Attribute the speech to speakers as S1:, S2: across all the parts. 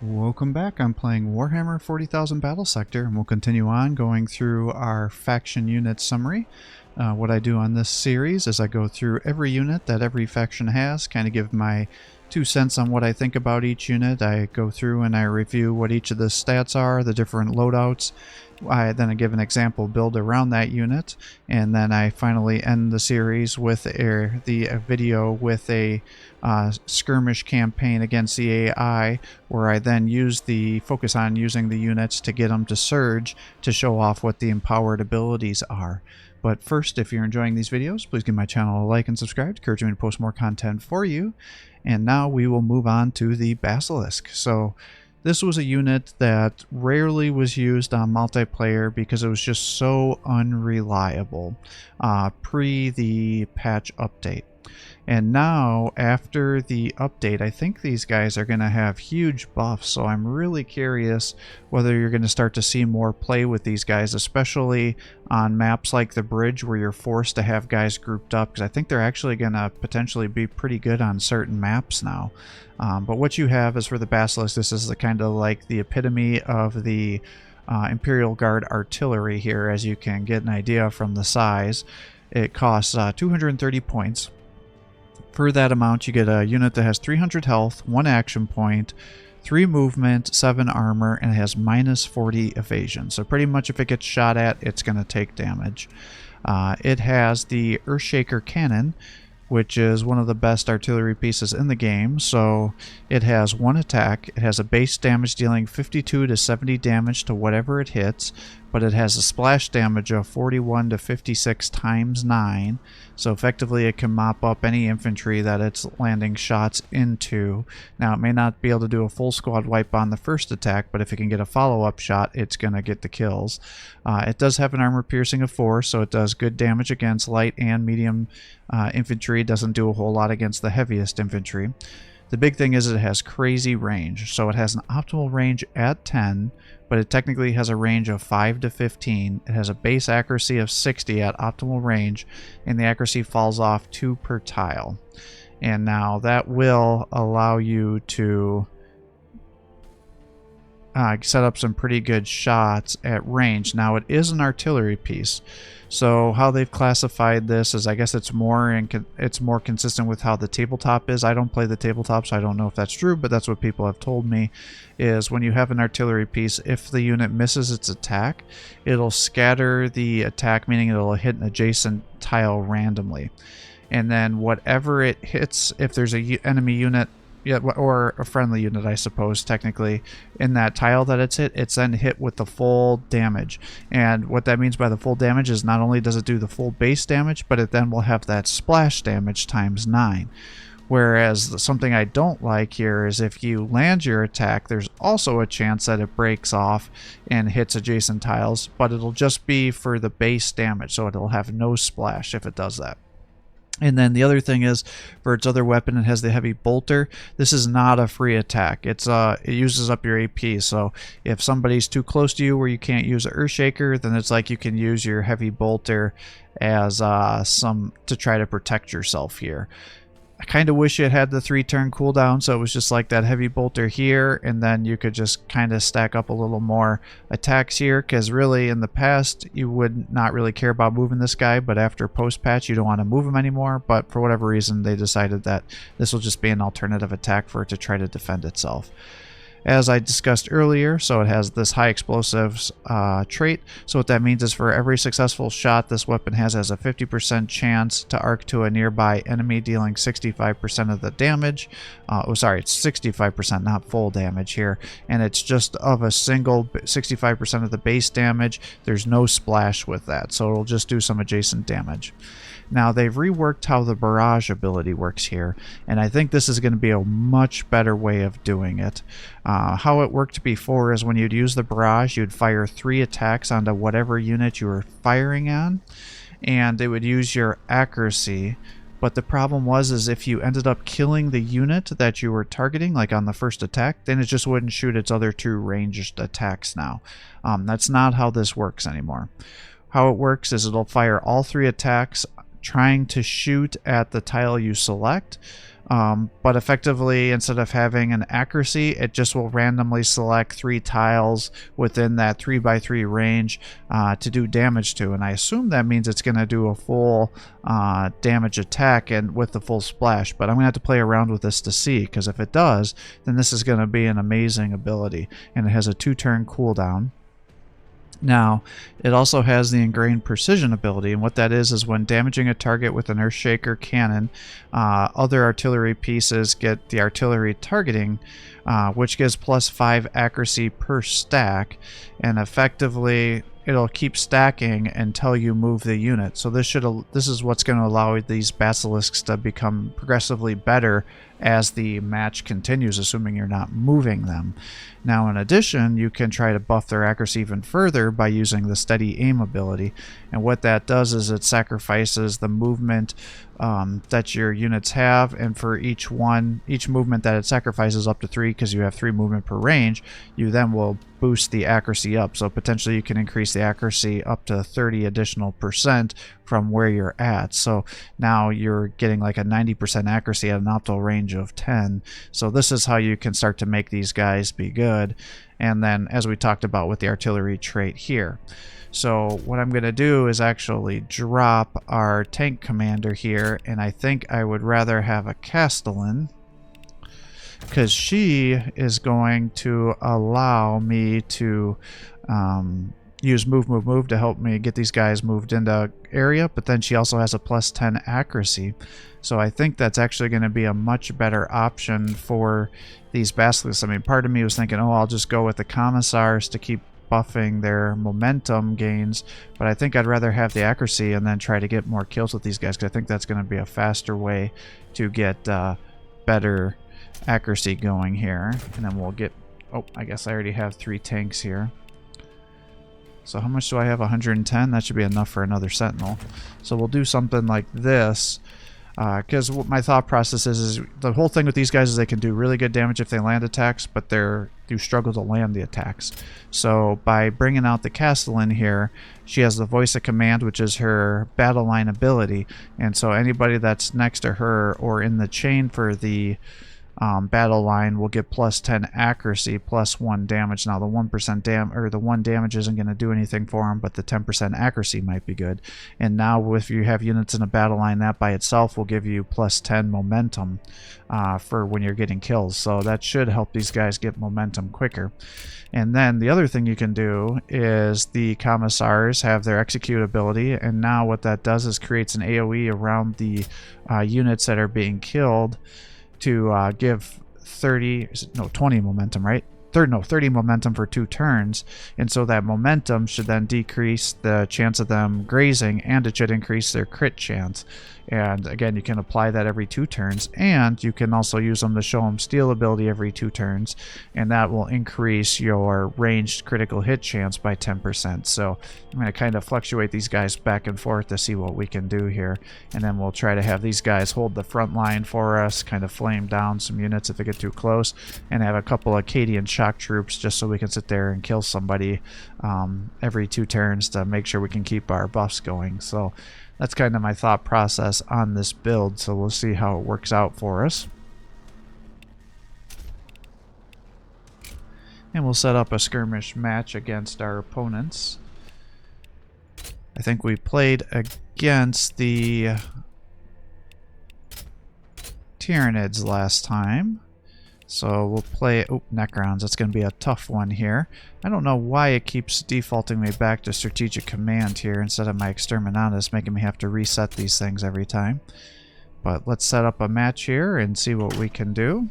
S1: Welcome back. I'm playing Warhammer 40,000 Battlesector, and we'll continue on going through our faction unit summary. What I do on this series is I go through every unit that every faction has, kind of give my 2 cents on what I think about each unit. I go through and I review what each of the stats are, the different loadouts. Then I give an example build around that unit, and then I finally end the series with the video with a skirmish campaign against the AI, where I then focus on using the units to get them to surge to show off what the empowered abilities are. But first, if you're enjoying these videos, please give my channel a like and subscribe to encourage me to post more content for you. And now we will move on to the Basilisk. So this was a unit that rarely was used on multiplayer because it was just so unreliable pre the patch update. And now, after the update, I think these guys are going to have huge buffs, so I'm really curious whether you're going to start to see more play with these guys, especially on maps like the bridge where you're forced to have guys grouped up, because I think they're actually going to potentially be pretty good on certain maps now. But what you have is for the Basilisk, this is the kind of like the epitome of the Imperial Guard artillery here, as you can get an idea from the size. It costs 230 points. For that amount, you get a unit that has 300 health, 1 action point, 3 movement, 7 armor, and it has minus 40 evasion. So pretty much if it gets shot at, it's going to take damage. It has the Earthshaker cannon, which is one of the best artillery pieces in the game. So it has 1 attack. It has a base damage dealing 52 to 70 damage to whatever it hits, but it has a splash damage of 41 to 56 times 9. So effectively it can mop up any infantry that it's landing shots into. Now it may not be able to do a full squad wipe on the first attack, but if it can get a follow-up shot, it's going to get the kills. It does have an armor piercing of 4, so it does good damage against light and medium infantry. It doesn't do a whole lot against the heaviest infantry. The big thing is it has crazy range. So it has an optimal range at 10, but it technically has a range of 5 to 15. It has a base accuracy of 60 at optimal range, and the accuracy falls off 2 per tile. And now that will allow you to set up some pretty good shots at range. Now it is an artillery piece, so how they've classified this is, I guess it's more consistent with how the tabletop is. I don't play the tabletop, so I don't know if that's true, but that's what people have told me, is when you have an artillery piece, if the unit misses its attack, it'll scatter the attack, meaning it'll hit an adjacent tile randomly. And then whatever it hits, if there's a enemy unit, or a friendly unit, I suppose, technically, in that tile that it's then hit with the full damage. And what that means by the full damage is not only does it do the full base damage, but it then will have that splash damage times 9. Whereas something I don't like here is if you land your attack, there's also a chance that it breaks off and hits adjacent tiles, but it'll just be for the base damage, so it'll have no splash if it does that. And then the other thing is, for its other weapon, it has the heavy bolter. This is not a free attack. It uses up your AP. So if somebody's too close to you where you can't use an Earthshaker, then it's like you can use your heavy bolter as to try to protect yourself here. I kind of wish it had the 3-turn cooldown, so it was just like that heavy bolter here, and then you could just kind of stack up a little more attacks here, because really in the past you would not really care about moving this guy, but after post-patch you don't want to move him anymore. But for whatever reason they decided that this will just be an alternative attack for it to try to defend itself. As I discussed earlier, so it has this high explosives trait. So what that means is for every successful shot this weapon has a 50% chance to arc to a nearby enemy, dealing 65% of the damage. It's 65%, not full damage here. And it's just of a single 65% of the base damage. There's no splash with that, so it'll just do some adjacent damage. Now they've reworked how the Barrage ability works here, and I think this is going to be a much better way of doing it. How it worked before is when you'd use the Barrage, you'd fire 3 attacks onto whatever unit you were firing on, and it would use your accuracy. But the problem is if you ended up killing the unit that you were targeting, like on the first attack, then it just wouldn't shoot its other 2 ranged attacks now. That's not how this works anymore. How it works is it'll fire all 3 attacks trying to shoot at the tile you select, But effectively, instead of having an accuracy, it just will randomly select 3 tiles within that 3x3 range to do damage to. And I assume that means it's going to do a full damage attack and with the full splash. But I'm going to have to play around with this to see, because if it does, then this is going to be an amazing ability. And it has a 2-turn cooldown. Now, it also has the Ingrained Precision ability, and what that is when damaging a target with an Earthshaker cannon, other artillery pieces get the artillery targeting, which gives +5 accuracy per stack, and effectively it'll keep stacking until you move the unit. So this is what's going to allow these basilisks to become progressively better as the match continues, assuming you're not moving them. Now, in addition, you can try to buff their accuracy even further by using the Steady Aim ability. And what that does is it sacrifices the movement that your units have, and for each movement that it sacrifices up to 3, because you have 3 movement per range, you then will boost the accuracy up. So potentially you can increase the accuracy up to 30 additional % from where you're at. So now you're getting like a 90% accuracy at an optimal range of 10. So this is how you can start to make these guys be good. And then, as we talked about with the artillery trait here. So what I'm going to do is actually drop our tank commander here, and I think I would rather have a Castellan, because she is going to allow me to use move to help me get these guys moved into area, but then she also has a +10 accuracy. So I think that's actually going to be a much better option for these basilisks. I mean, part of me was thinking, oh, I'll just go with the commissars to keep buffing their momentum gains, but I think I'd rather have the accuracy and then try to get more kills with these guys, because I think that's going to be a faster way to get better accuracy going here. And then we'll get, oh, I guess I already have 3 tanks here. So how much do I have? 110? That should be enough for another sentinel. So we'll do something like this, because what my thought process is the whole thing with these guys is they can do really good damage if they land attacks, but you struggle to land the attacks. So by bringing out the Castellan here, she has the Voice of Command, which is her battle line ability, and so anybody that's next to her or in the chain for the battle line will get +10 accuracy, +1 damage. Now the 1 damage isn't going to do anything for them, but the 10% accuracy might be good. And now if you have units in a battle line, that by itself will give you +10 momentum for when you're getting kills. So that should help these guys get momentum quicker. And then the other thing you can do is the commissars have their execute ability, and now what that does is creates an AoE around the units that are being killed to give 20 momentum, right? 30 momentum for 2 turns, and so that momentum should then decrease the chance of them grazing, and it should increase their crit chance. And again, you can apply that every 2 turns, and you can also use them to show them steal ability every 2 turns, and that will increase your ranged critical hit chance by 10%. So I'm going to kind of fluctuate these guys back and forth to see what we can do here, and then we'll try to have these guys hold the front line for us, kind of flame down some units if they get too close, and have a couple Acadian shock troops just so we can sit there and kill somebody every 2 turns to make sure we can keep our buffs going. So that's kind of my thought process on this build, so we'll see how it works out for us. And we'll set up a skirmish match against our opponents. I think we played against the Tyranids last time. So we'll play, Necrons, that's going to be a tough one here. I don't know why it keeps defaulting me back to Strategic Command here instead of my Exterminatus, making me have to reset these things every time. But let's set up a match here and see what we can do.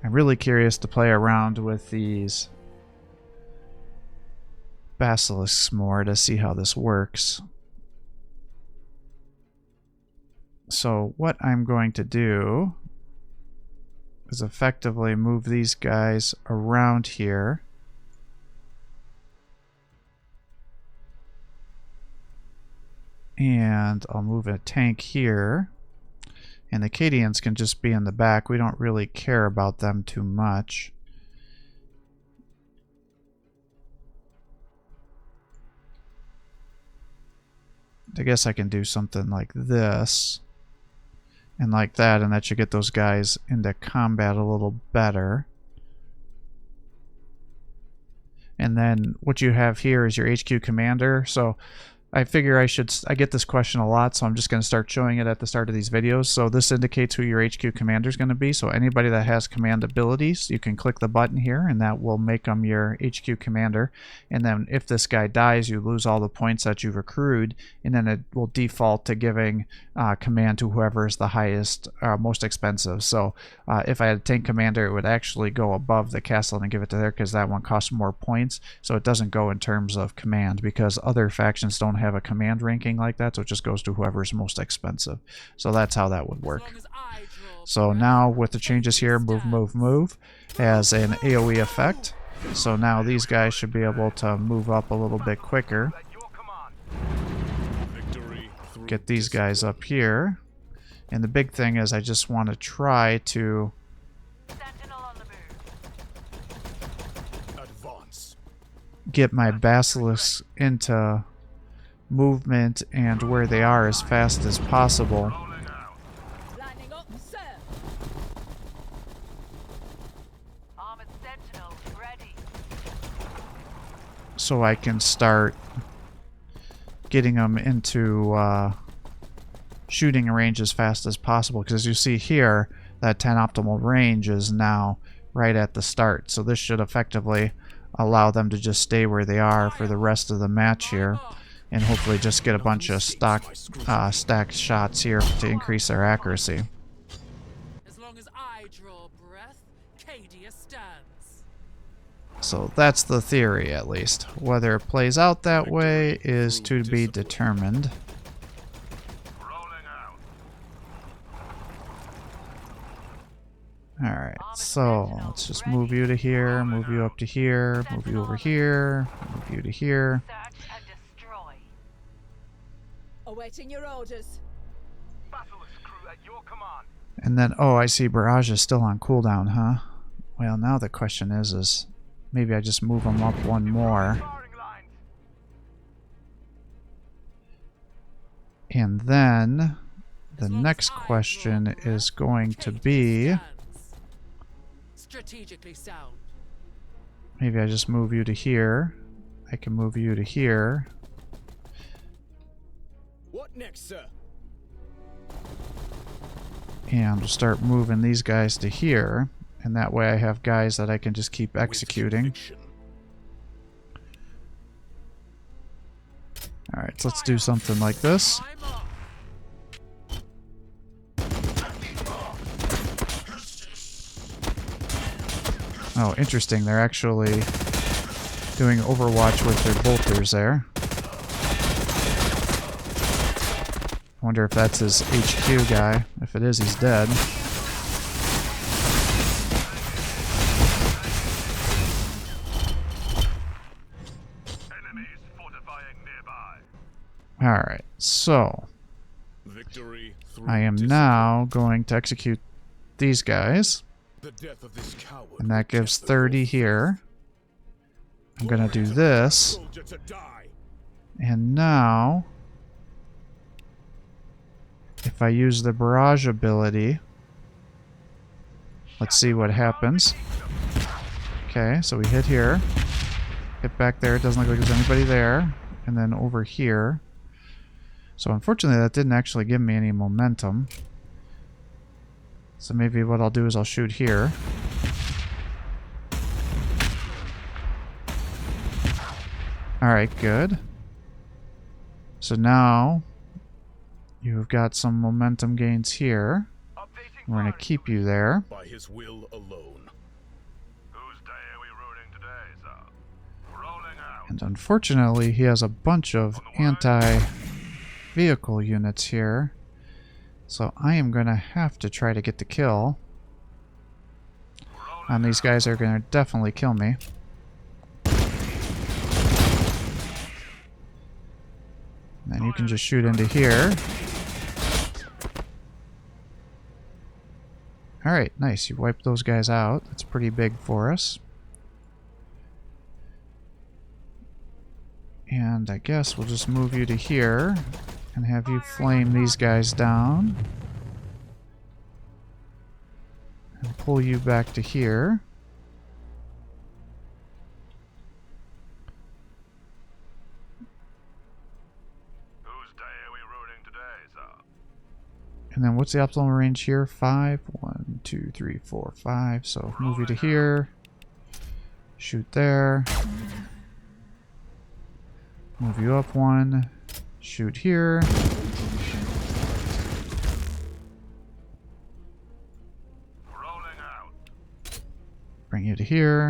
S1: I'm really curious to play around with these Basilisks more to see how this works. So what I'm going to do is effectively move these guys around here. And I'll move a tank here. And the Acadians can just be in the back. We don't really care about them too much. I guess I can do something like this. And like that, and that should get those guys into combat a little better. And then what you have here is your HQ commander. So I figure I get this question a lot, so I'm just going to start showing it at the start of these videos. So this indicates who your HQ commander is going to be. So anybody that has command abilities, you can click the button here, and that will make them your HQ commander. And then if this guy dies, you lose all the points that you've accrued, and then it will default to giving command to whoever is the highest, most expensive. So if I had a tank commander, it would actually go above the castle and give it to there, because that one costs more points. So it doesn't go in terms of command, because other factions don't have a command ranking like that, so it just goes to whoever's most expensive. So that's how that would work. So now with the changes here, move has an AoE effect. So now these guys should be able to move up a little bit quicker. Get these guys up here. And the big thing is I just want to try to get my Basilisk into movement and where they are as fast as possible. So I can start getting them into shooting range as fast as possible, because as you see here, that 10 optimal range is now right at the start. So this should effectively allow them to just stay where they are for the rest of the match here, and hopefully just get a bunch of stacked shots here to increase their accuracy.
S2: As long as I draw breath, Cadia stands.
S1: So that's the theory, at least. Whether it plays out that way is to be determined. Alright, so let's just move you to here, move you up to here, move you over here, move you to here.
S3: Awaiting your orders.
S4: Basilisk crew at your command.
S1: And then, oh, I see Barrage is still on cooldown, huh? Well, now the question is maybe I just move them up one more. And then the next question is going to be,
S2: strategically sound.
S1: Maybe I just move you to here. I can move you to here.
S4: What next, sir?
S1: And we'll start moving these guys to here. And that way I have guys that I can just keep executing. Alright, so let's do something like this. Oh, interesting. They're actually doing Overwatch with their bolters there. I wonder if that's his HQ guy. If it is, he's dead.
S4: Enemies fortifying nearby.
S1: Alright, so I am now going to execute these guys. And that gives 30 here. I'm going to do this. And now, if I use the Barrage Ability, let's see what happens. Okay, so we hit here. Hit back there. It doesn't look like there's anybody there. And then over here. So unfortunately that didn't actually give me any momentum. So maybe what I'll do is I'll shoot here. Alright, good. So now you've got some momentum gains here. We're going to keep you there.
S4: By his will alone. Whose day are we ruining today, sir? Rolling out.
S1: And unfortunately, he has a bunch of anti-vehicle units here. So I am going to have to try to get the kill. And these guys are going to definitely kill me. And then you can just shoot into here. Alright, nice. You wiped those guys out. That's pretty big for us. And I guess we'll just move you to here and have you flame these guys down. And pull you back to here.
S4: Whose day are we rooting today, sir?
S1: And then what's the optimal range here? 5. 1, 2, 3, 4, 5. So move you to here. Shoot there. Move you up 1. Shoot here.
S4: Rolling out.
S1: Bring you to here.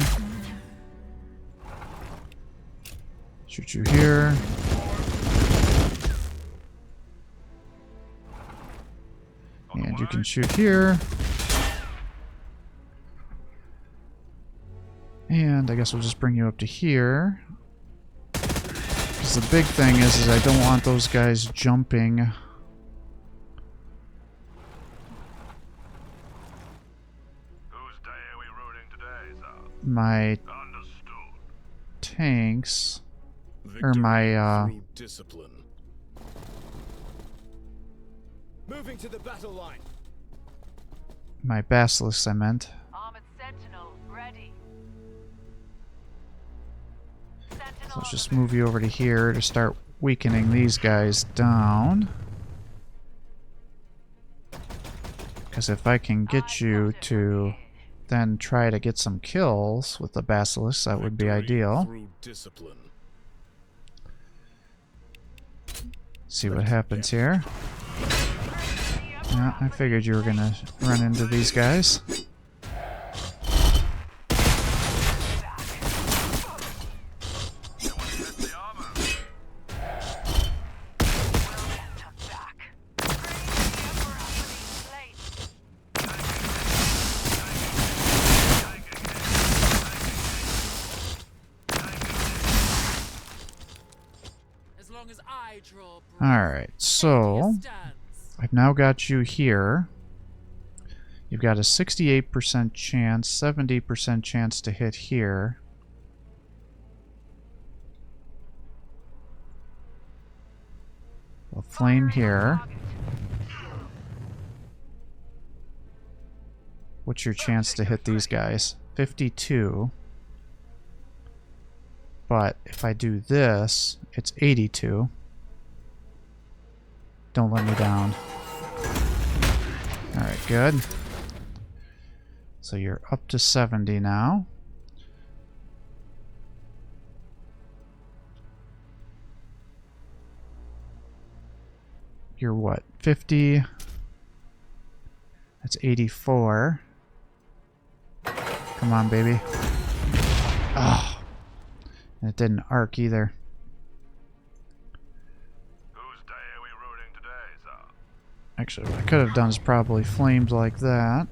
S1: Shoot you here. And you can shoot here. And I guess we'll just bring you up to here. Because the big thing is I don't want those guys jumping.
S4: Whose day are we rooting today, sir?
S1: My
S4: Understood.
S1: tanks, or my
S5: through discipline. Moving to the battle line.
S1: my basilisks, I meant.
S3: Armored Sentinel ready.
S1: So let's just move you over to here to start weakening these guys down. Because if I can get you to then try to get some kills with the basilisks, that would be ideal.
S5: Through discipline.
S1: See what happens here. Yeah, I figured you were gonna run into these guys.
S2: As long as I draw breath,
S1: Alright, so
S2: Cadia stands.
S1: I've now got you here. You've got a 68% chance, 70% chance to hit here. A flame here. What's your chance to hit these guys? 52. But if I do this, it's 82. Don't let me down. Alright, good. So you're up to 70 now. You're what? 50. That's 84. Come on, baby. Oh. And it didn't arc either.
S4: Whose day are we rooting today, sir?
S1: Actually, what I could have done is probably flamed like that.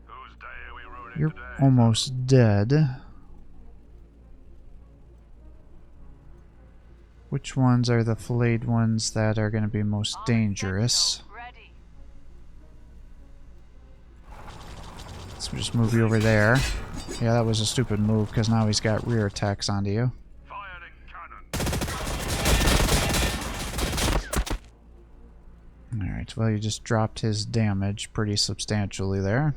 S4: Whose day are we rooting
S1: You're
S4: today?
S1: almost dead. Which ones are the filleted ones that are going to be most dangerous?
S3: Ready.
S1: Let's just move you over there. Yeah, that was a stupid move because now he's got rear attacks onto you.
S4: Firing cannon.
S1: Alright, well, you just dropped his damage pretty substantially there.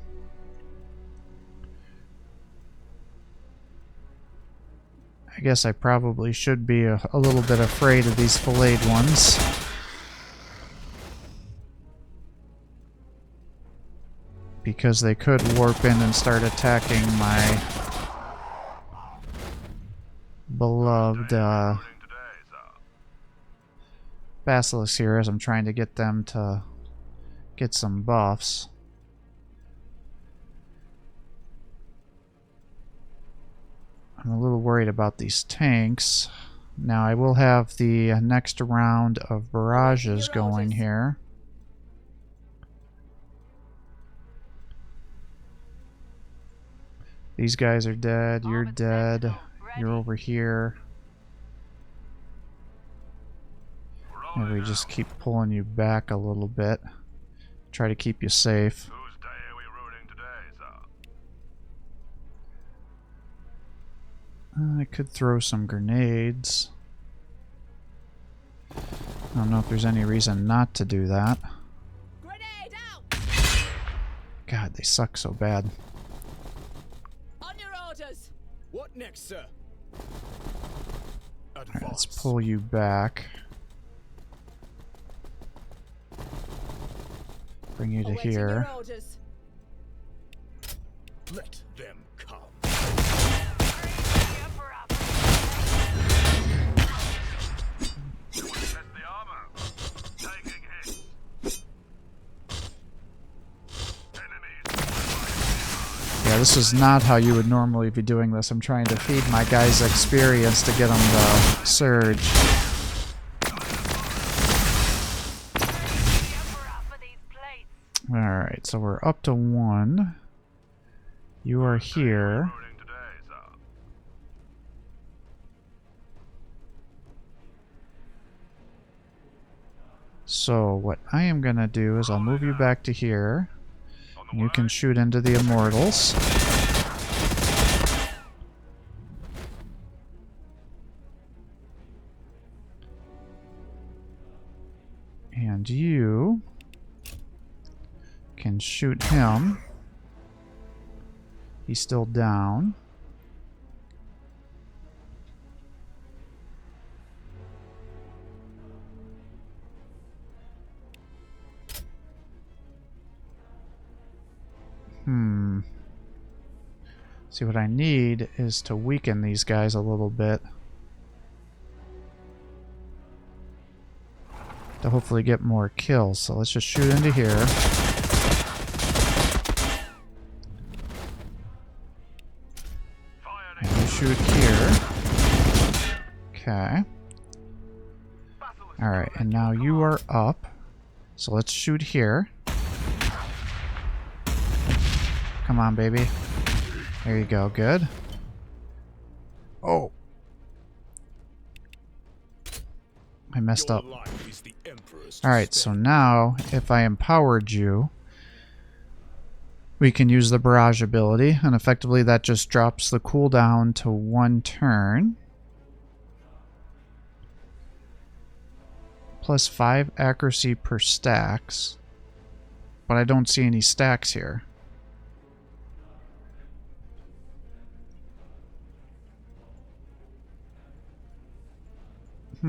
S1: I guess I probably should be a little bit afraid of these filleted ones. Because they could warp in and start attacking my beloved
S4: Rooting today, sir.
S1: Basilisk here as I'm trying to get them to get some buffs. I'm a little worried about these tanks. Now I will have the next round of barrages going here. These guys are dead, you're dead, you're over here. And we just keep pulling you back a little bit. Try to keep you safe.
S4: Whose day are we rooting today, sir?
S1: I could throw some grenades. I don't know if there's any reason not to do that.
S2: Grenade out!
S1: God, they suck so bad.
S2: On your orders!
S5: What next, sir?
S1: Alright, let's
S5: Advance.
S1: pull you back. Bring you to
S2: Awaiting
S1: here.
S2: your orders.
S5: Let them come.
S4: Test the armor. Taking hits. Enemies.
S1: Yeah, this is not how you would normally be doing this. I'm trying to feed my guys experience to get them to surge. Alright, so we're up to 1. You are here.
S4: Routing today, sir.
S1: So what I am going to do is I'll move you back to here.
S4: On the
S1: You
S4: way.
S1: can shoot into the Immortals. And you can shoot him. He's still down. See, what I need is to weaken these guys a little bit. To hopefully get more kills. So let's just shoot into here.
S4: Fire
S1: And you shoot here. Okay. Alright, and now you are up. So let's shoot here. Come on, baby. There you go, good. Oh. I messed
S5: Your
S1: up.
S5: life is the Emperor's.
S1: Alright, so now, if I empowered you, we can use the Barrage Ability, and effectively that just drops the cooldown to 1 turn. Plus 5 accuracy per stacks. But I don't see any stacks here. I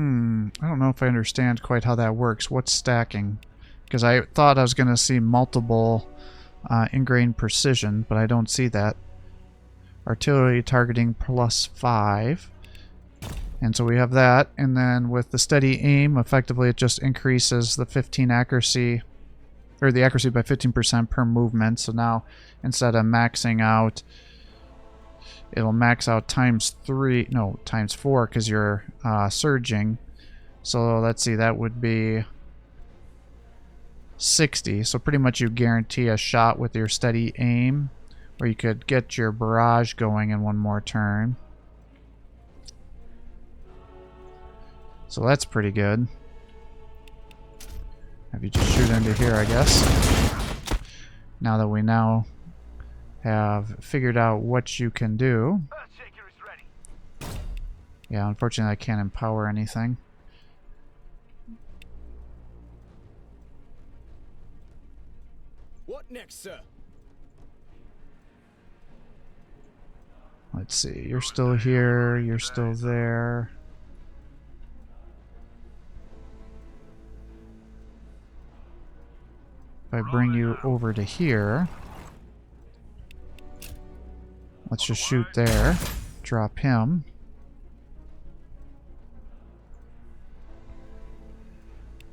S1: don't know if I understand quite how that works. What's stacking? Because I thought I was going to see multiple ingrained precision, but I don't see that. Artillery targeting plus 5. And so we have that. And then with the steady aim, effectively it just increases the 15 accuracy, or the accuracy by 15% per movement. So now instead of maxing out, it'll max out times 4 because you're surging. So let's see, that would be 60. So pretty much you guarantee a shot with your steady aim, or you could get your barrage going in 1 more turn. So that's pretty good. Have you just shoot into here, I guess. Now that we now have figured out what you can do.
S4: Earthshaker is ready.
S1: Yeah, unfortunately I can't empower anything.
S5: What next, sir?
S1: Let's see, you're still here, you're still there. If I bring you over to here, let's just shoot there, drop him.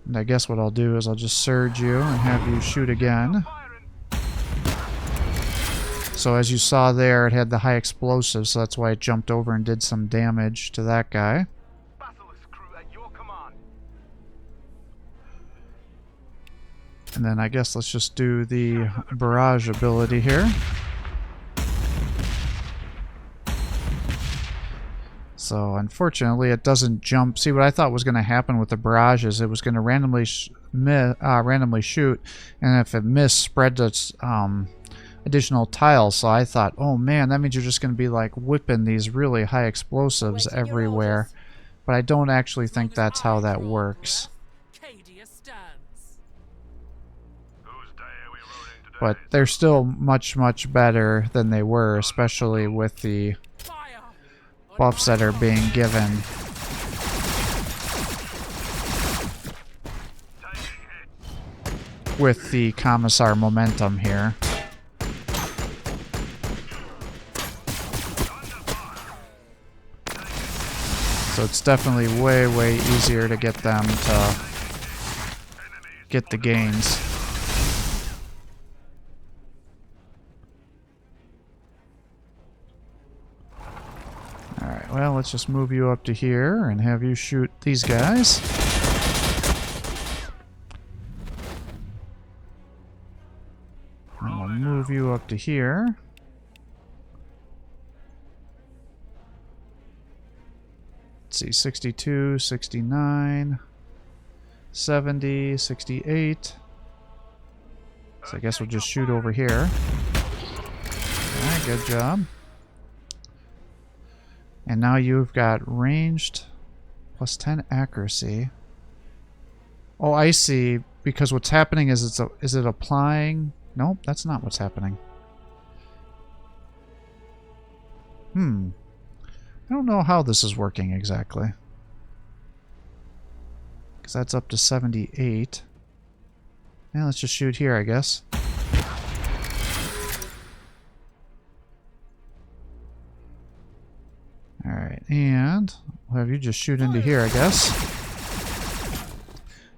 S1: And I guess what I'll do is I'll just surge you and have you shoot again. So as you saw there, it had the high explosives, so that's why it jumped over and did some damage to that guy.
S4: Basilisk crew at your command.
S1: And then I guess let's just do the barrage ability here. So unfortunately it doesn't jump. See, what I thought was going to happen with the barrage is it was going to randomly shoot, and if it missed, spread its additional tiles. So I thought, oh man, that means you're just going to be like whipping these really high explosives
S2: Waiting your
S1: everywhere.
S2: orders.
S1: But I don't actually think that's how that works. but they're still much, much better than they were, especially with the
S2: Fire! On
S1: buffs
S2: my
S1: that are
S2: mark.
S1: being given with the Commissar momentum here. So it's definitely way, way easier to get them to get the gains. Alright, well, let's just move you up to here and have you shoot these guys. And we'll move you up to here. Let's see, 62, 69, 70, 68. So I guess we'll just shoot over here. Alright, good job. And now you've got ranged plus 10 accuracy. Oh, I see. Because what's happening is is it applying? Nope, that's not what's happening. I don't know how this is working exactly. Because that's up to 78. Yeah, let's just shoot here, I guess. Alright, and we'll have you just shoot into here, I guess.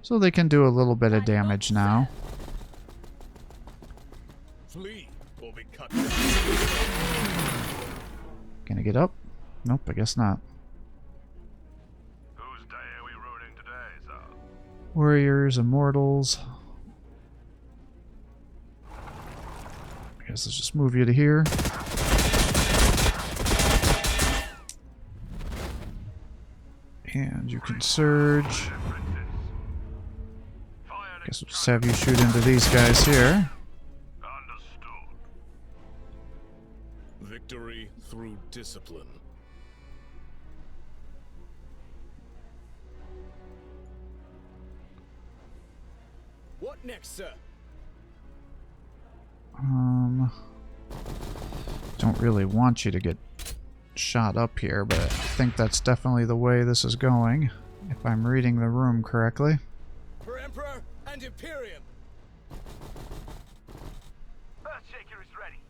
S1: So they can do a little bit of damage now.
S5: Flee or be cut.
S1: Can I get up? Nope, I guess not.
S4: Whose day are we ruining today, sir?
S1: Warriors, Immortals. I guess let's just move you to here. And you can surge. Guess we'll just have you shoot into these guys here.
S4: Understood.
S5: Victory through discipline. What next, sir?
S1: Don't really want you to get shot up here, but I think that's definitely the way this is going, if I'm reading the room correctly.
S5: For Emperor and Imperium.
S4: Earthshaker is ready.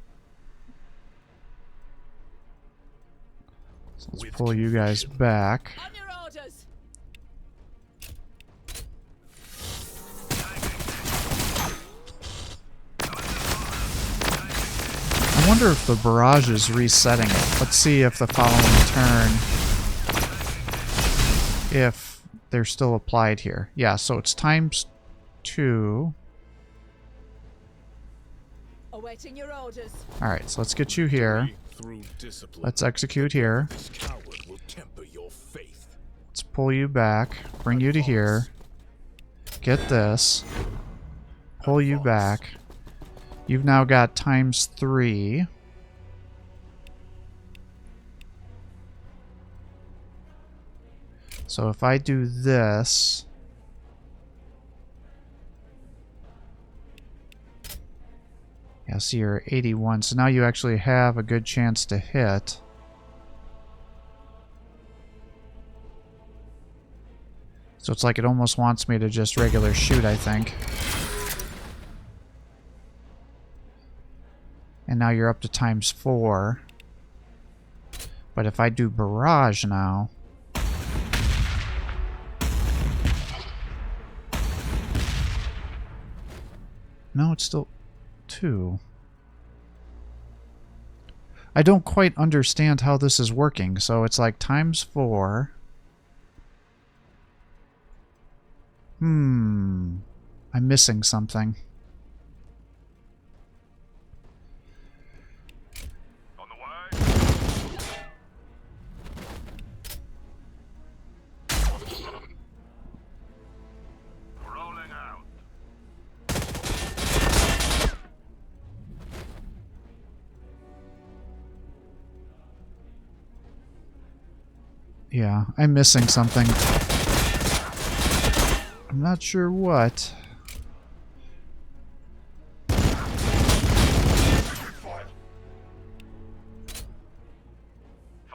S1: So let's pull you guys back.
S2: On your orders!
S1: I wonder if the barrage is resetting it. Let's see if the following turn, if they're still applied here. Yeah, so it's ×2.
S2: Awaiting your orders.
S1: Alright, so let's get you here.
S5: Through discipline.
S1: Let's execute here.
S5: This coward will temper your faith.
S1: Let's pull you back, bring you to here. Get this. Pull you back. You've now got ×3. So if I do this, yeah, see you're 81. So now you actually have a good chance to hit. So it's like it almost wants me to just regular shoot, I think. And now you're up to ×4. But if I do barrage now, no, it's still 2. I don't quite understand how this is working. So it's like ×4. I'm missing something.
S4: On the way. Rolling out.
S1: Yeah, I'm missing something. I'm not sure what.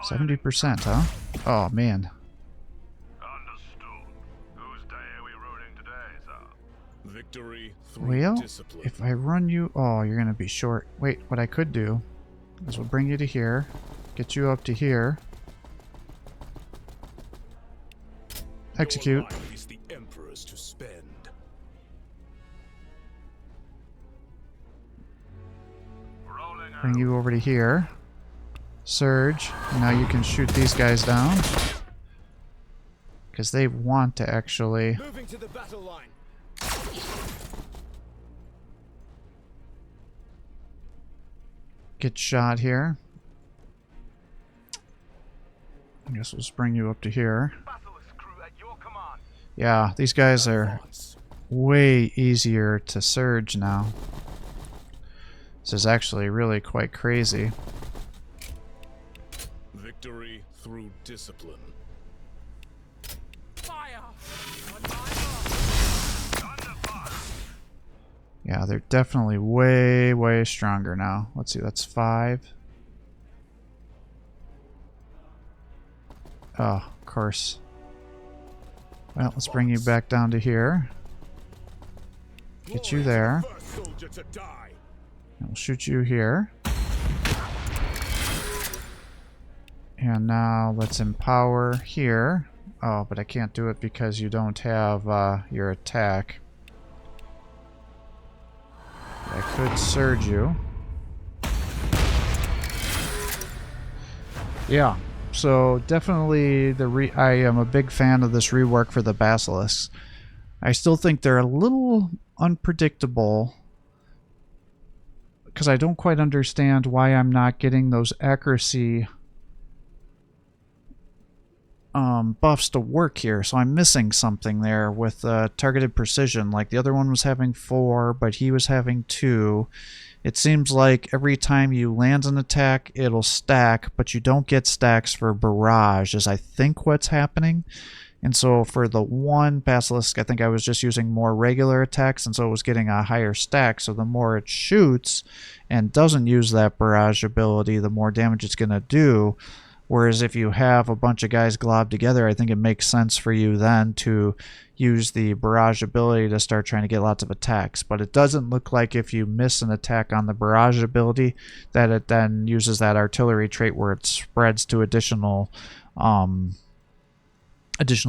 S1: 70%, huh? Oh, man.
S4: Understood. Whose day are we rooting today, sir?
S5: Victory through
S1: Well,
S5: discipline.
S1: if I run you... Oh, you're going to be short. Wait, what I could do is we'll bring you to here, get you up to here, execute.
S5: Your life is the Emperor's to spend.
S4: Rolling
S1: Bring you over to here. Surge. Now you can shoot these guys down. Because they want to actually...
S5: Moving to the battle line.
S1: get shot here. I guess we'll just bring you up to here.
S4: Basilisk crew at your command.
S1: Yeah, these guys are
S5: Advance.
S1: way easier to surge now. This is actually really quite crazy.
S5: Victory through discipline.
S2: Fire! On my mark.
S4: Under fire.
S1: Yeah, they're definitely way stronger now. Let's see, that's 5. Oh, of course. Well, let's bring you back down to here. Get you there.
S5: First soldier to die.
S1: And we'll shoot you here. And now let's empower here. Oh, but I can't do it because you don't have your attack. I could surge you. Yeah, so definitely I am a big fan of this rework for the Basilisks. I still think they're a little unpredictable because I don't quite understand why I'm not getting those accuracy buffs to work here. So I'm missing something there with targeted precision. Like the other one was having 4, but he was having 2. It seems like every time you land an attack, it'll stack, but you don't get stacks for barrage, is I think what's happening. And so for the one Basilisk, I think I was just using more regular attacks, and so it was getting a higher stack. So the more it shoots and doesn't use that barrage ability, the more damage it's going to do. Whereas if you have a bunch of guys globbed together, I think it makes sense for you then to use the barrage ability to start trying to get lots of attacks. But it doesn't look like if you miss an attack on the barrage ability that it then uses that artillery trait where it spreads to additional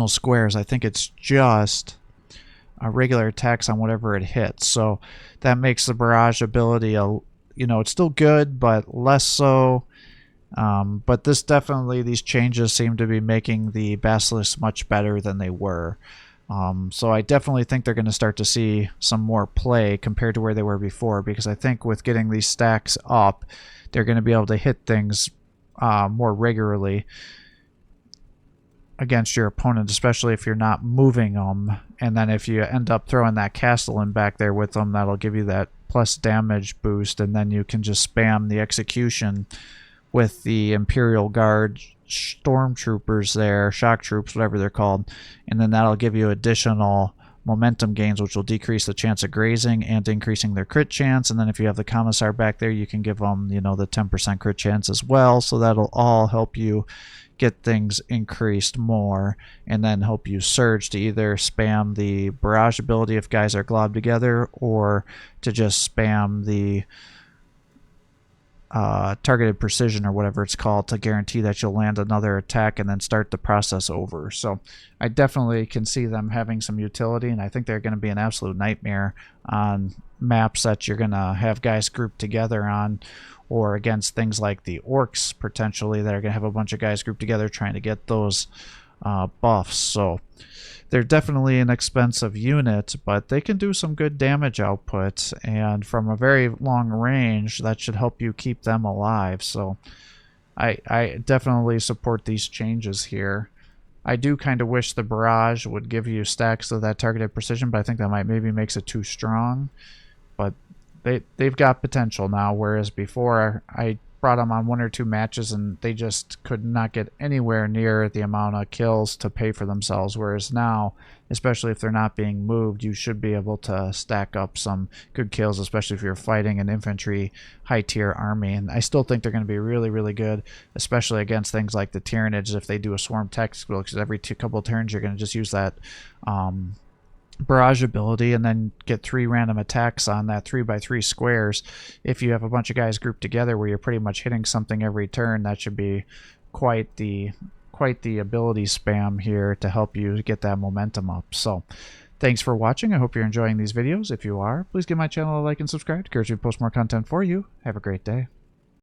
S1: squares. I think it's just regular attacks on whatever it hits. So that makes the barrage ability it's still good, but less so. But these changes seem to be making the Basilisk much better than they were. So I definitely think they're going to start to see some more play compared to where they were before, because I think with getting these stacks up, they're going to be able to hit things more regularly against your opponent, especially if you're not moving them. And then if you end up throwing that castle in back there with them, that'll give you that plus damage boost, and then you can just spam the execution with the Imperial Guard stormtroopers there, shock troops, whatever they're called, and then that'll give you additional momentum gains, which will decrease the chance of grazing and increasing their crit chance. And then if you have the commissar back there, you can give them, the 10% crit chance as well. So that'll all help you get things increased more, and then help you surge to either spam the barrage ability if guys are globbed together, or to just spam the targeted precision or whatever it's called to guarantee that you'll land another attack and then start the process over. So I definitely can see them having some utility, and I think they're going to be an absolute nightmare on maps that you're going to have guys grouped together on, or against things like the orcs potentially that are going to have a bunch of guys grouped together trying to get those buffs. So they're definitely an expensive unit, but they can do some good damage output, and from a very long range that should help you keep them alive. So I definitely support these changes here. I do kind of wish the barrage would give you stacks of that targeted precision, but I think that maybe makes it too strong. But they've got potential now, whereas before I brought them on 1 or 2 matches and they just could not get anywhere near the amount of kills to pay for themselves, whereas now, especially if they're not being moved, you should be able to stack up some good kills, especially if you're fighting an infantry high tier army. And I still think they're going to be really, really good, especially against things like the Tyranids if they do a swarm tactical, because every couple of turns you're going to just use that Barrage Ability and then get 3 random attacks on that 3x3 squares. If you have a bunch of guys grouped together where you're pretty much hitting something every turn, that should be quite the ability spam here to help you get that momentum up. So thanks for watching. I hope you're enjoying these videos. If you are, please give my channel a like and subscribe. It encourages me to post more content for you. Have a great day.